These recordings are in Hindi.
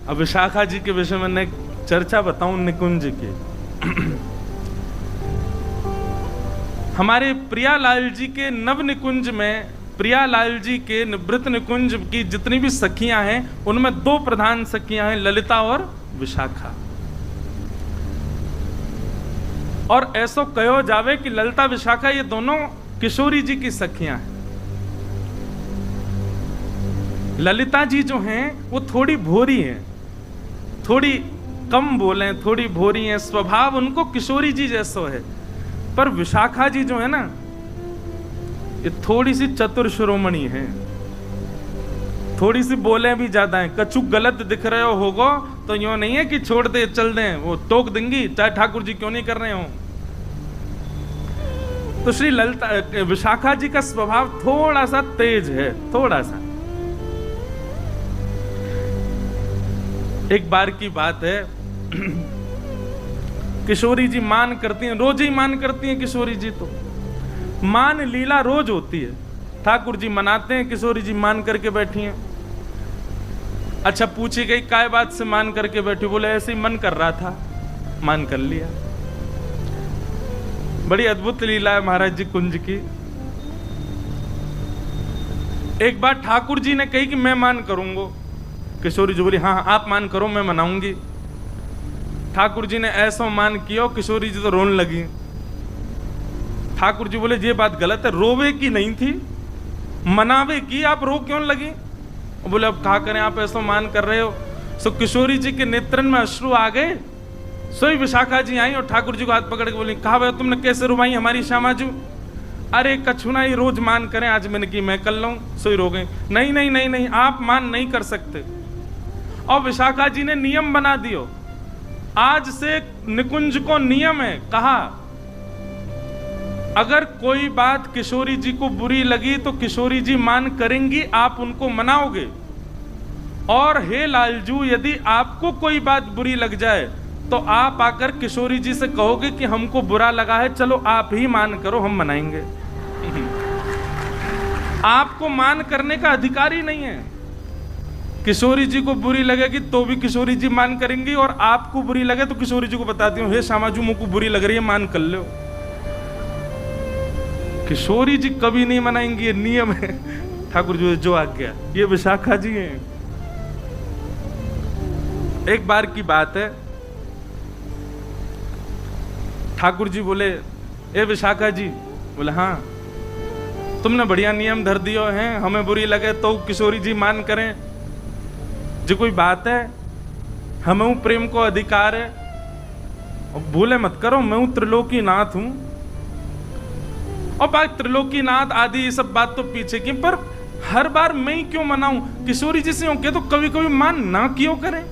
अब विशाखा जी के विषय में एक चर्चा बताऊं निकुंज की। हमारे प्रियालाल जी के नव निकुंज में, प्रियालाल जी के निवृत्त निकुंज की जितनी भी सखियां हैं उनमें दो प्रधान सखियां हैं, ललिता और विशाखा। और ऐसो कहो जावे कि ललिता विशाखा ये दोनों किशोरी जी की सखियां हैं। ललिता जी जो हैं वो थोड़ी भोरी हैं, थोड़ी कम बोले, थोड़ी भोरी हैं, स्वभाव उनको किशोरी जी जैसो है। पर विशाखा जी जो है ना, ये थोड़ी सी चतुर शिरोमणि है, थोड़ी सी बोले भी ज्यादा है। कछु गलत दिख रहे हो होगो तो यूं नहीं है कि छोड़ दे चल दें, वो टोक देंगी चाहे ठाकुर जी क्यों नहीं कर रहे हो। तो श्री ललिता विशाखा जी का स्वभाव थोड़ा सा तेज है, थोड़ा सा। एक बार की बात है, किशोरी जी मान करती हैं, रोज ही मान करती हैं किशोरी जी। तो मान लीला रोज होती है, ठाकुर जी मनाते हैं, किशोरी जी मान करके बैठी हैं। अच्छा, पूछी गई काय बात से मान करके बैठी? बोले ऐसे ही मन कर रहा था, मान कर लिया। बड़ी अद्भुत लीला है महाराज जी कुंज की। एक बार ठाकुर जी ने कही कि मैं मान करूंगा, किशोरी जी बोली हाँ आप मान करो, मैं मनाऊंगी। ठाकुर जी ने ऐसा मान किया, किशोरी जी तो रोने लगी। ठाकुर जी बोले ये बात गलत है, रोवे की नहीं थी, मनावे की, आप रो क्यों लगी? बोले अब कहा करें, आप ऐसा मान कर रहे हो। सो किशोरी जी के नेत्रन में अश्रु आ गए। सोई विशाखा जी आई और ठाकुर जी को हाथ पकड़ के बोली, कहा भाई तुमने कैसे रुवाई हमारी श्यामाजू? अरे कछु ना, ही रोज मान करें, आज मैंने की मैं कर लूं। सोई रो गई, नहीं नहीं नहीं नहीं, आप मान नहीं कर सकते। और विशाखा जी ने नियम बना दियो, आज से निकुंज को नियम है, कहा अगर कोई बात किशोरी जी को बुरी लगी तो किशोरी जी मान करेंगी, आप उनको मनाओगे। और हे लालजू, यदि आपको कोई बात बुरी लग जाए तो आप आकर किशोरी जी से कहोगे कि हमको बुरा लगा है, चलो आप ही मान करो, हम मनाएंगे। आपको मान करने का अधिकार ही नहीं है। किशोरी जी को बुरी लगेगी तो भी किशोरी जी मान करेंगी, और आपको बुरी लगे तो किशोरी जी को बताती हूँ, हे श्यामाजू मुझको बुरी लग रही है, मान कर लो। किशोरी जी कभी नहीं मनाएंगी, ये नियम है ठाकुर जी जो आज्ञा। ये विशाखा जी हैं। एक बार की बात है, ठाकुर जी बोले ए विशाखा जी, बोले हाँ तुमने बढ़िया नियम धर दियो है, हमें बुरी लगे तो किशोरी जी मान करें, जो कोई बात है, हमें प्रेम को अधिकार है। और भूले मत करो, मैं हूं त्रिलोकी नाथ हूं, और बात त्रिलोकी नाथ आदि ये सब बात तो पीछे की, पर हर बार मैं ही क्यों मनाऊं? किशोरी जी से होके तो कभी कभी मान ना क्यों करें?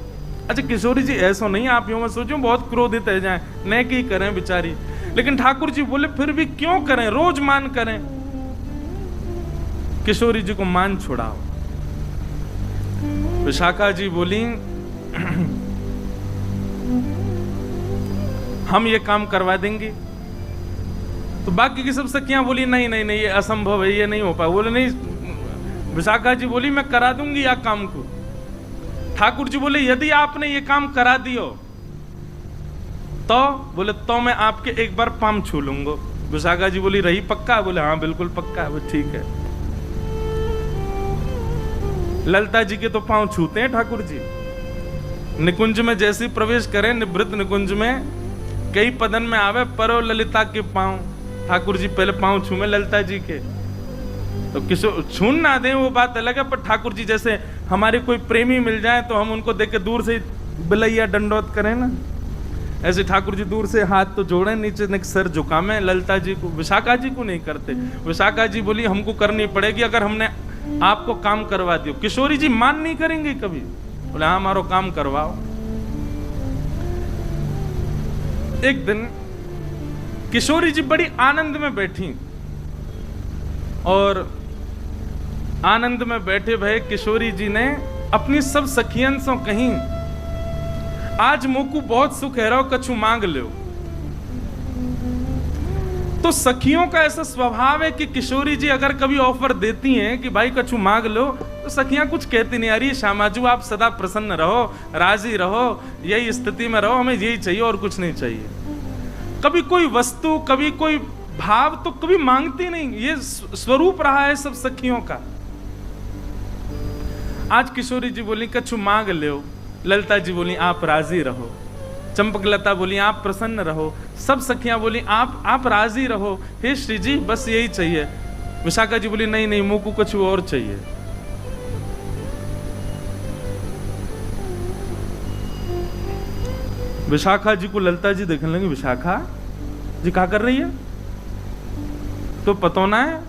अच्छा किशोरी जी ऐसा नहीं, आप यूं मत सोचो बहुत क्रोधित है जाए, न की करें बेचारी। लेकिन ठाकुर जी बोले फिर भी क्यों करें, रोज मान करें। किशोरी जी को मान छुड़ाओ। विशाखा जी बोली हम ये काम करवा देंगे। तो बाकी की सब सखियां बोली नहीं नहीं नहीं, ये असंभव है, ये नहीं हो पाए। बोले नहीं, विशाखा जी बोली मैं करा दूंगी या काम को। ठाकुर जी बोले यदि आपने ये काम करा दियो तो, बोले तो मैं आपके एक बार पाम छू लूंगा। विशाखा जी बोली रही पक्का? बोले हाँ बिल्कुल पक्का है। ठीक है। ललिता जी के तो पांव छूते हैं ठाकुर जी। निकुंज में जैसे प्रवेश करें, निवृत्त निकुंज में कई पदन में आवे परो ललिता के पांव, ठाकुर जी पहले पांव छूमे ललिता जी के। तो किशोर छून ना दे वो बात अलग है, पर ठाकुर जी जैसे हमारे कोई प्रेमी मिल जाए तो हम उनको देख के दूर से बिलैया दंडोत करें ना, ऐसे ठाकुर जी दूर से हाथ तो जोड़े, नीचे सर झुकामे। ललिता जी को, विशाखा जी को नहीं करते। विशाखा जी बोली हमको करनी पड़ेगी, अगर हमने आपको काम करवा दियो। किशोरी जी मान नहीं करेंगे कभी। बोले हाँ हमारो काम करवाओ। एक दिन किशोरी जी बड़ी आनंद में बैठी, और आनंद में बैठे भय किशोरी जी ने अपनी सब सखियन से कहीं आज मोकू बहुत सुख है, रहो कछु मांग लो। तो सखियों का ऐसा स्वभाव है कि किशोरी जी अगर कभी ऑफर देती हैं कि भाई कछु मांग लो, तो सखियां कुछ कहती नहीं, अरे श्यामाजू आप सदा प्रसन्न रहो, राजी रहो, यही स्थिति में रहो, हमें यही चाहिए और कुछ नहीं चाहिए। कभी कोई वस्तु, कभी कोई भाव तो कभी मांगती नहीं, ये स्वरूप रहा है सब सखियों का। आज किशोरी जी बोली कछु मांग लो, ललिता जी बोली आप राजी रहो, चंपकलता बोली आप प्रसन्न रहो, सब सखियां बोली आप राजी रहो, हे श्री जी बस यही चाहिए। विशाखा जी बोली नहीं नहीं, मुंह को कुछ और चाहिए। विशाखा जी को ललिता जी देखने लगी, विशाखा जी क्या कर रही है, तो पतो ना है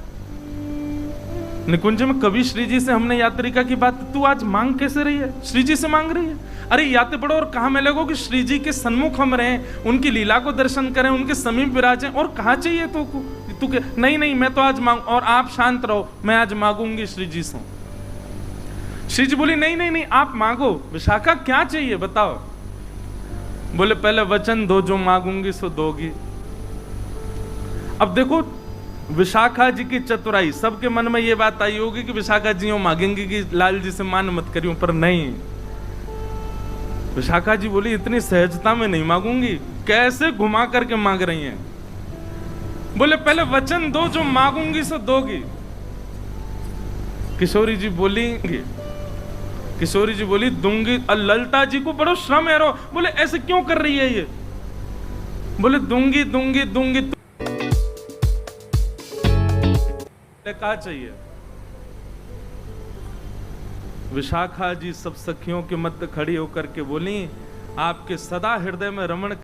निकुंज में कभी श्री जी से हमने यात्रिका की बात, तू आज मांग कैसे रही है, श्री जी से मांग रही है। अरे याते पड़ो और कहा मिलेगो कि श्री जी के सन्मुख हम रहें, उनकी लीला को दर्शन करें, उनके समीप विराजें, और कहा चाहिए तो तू के नहीं नहीं मैं तो आज मांग, और आप शांत रहो, मैं आज मांगूंगी श्री जी से। श्री जी बोली नहीं नहीं नहीं आप मांगो। विशाखा क्या चाहिए बताओ। बोले पहले वचन दो, जो मांगूंगी सो दोगी। अब देखो विशाखा जी की चतुराई, सबके मन में ये बात आई होगी कि विशाखा जी यूं मांगेंगी कि लाल जी से मान मत करियो, पर नहीं, विशाखा जी बोली इतनी सहजता में नहीं मांगूंगी। कैसे घुमा करके मांग रही हैं। बोले पहले वचन दो, जो मांगूंगी सो दोगी। किशोरी जी बोली दूंगी। ललिता जी को बड़ो श्रम है रो, बोले ऐसे क्यों कर रही है ये, बोले दूंगी दूंगी दूंगी। क्या चाहिए। विशाखा जी सब सखियों के मध्य खड़ी होकर के बोली आपके सदा हृदय में रमण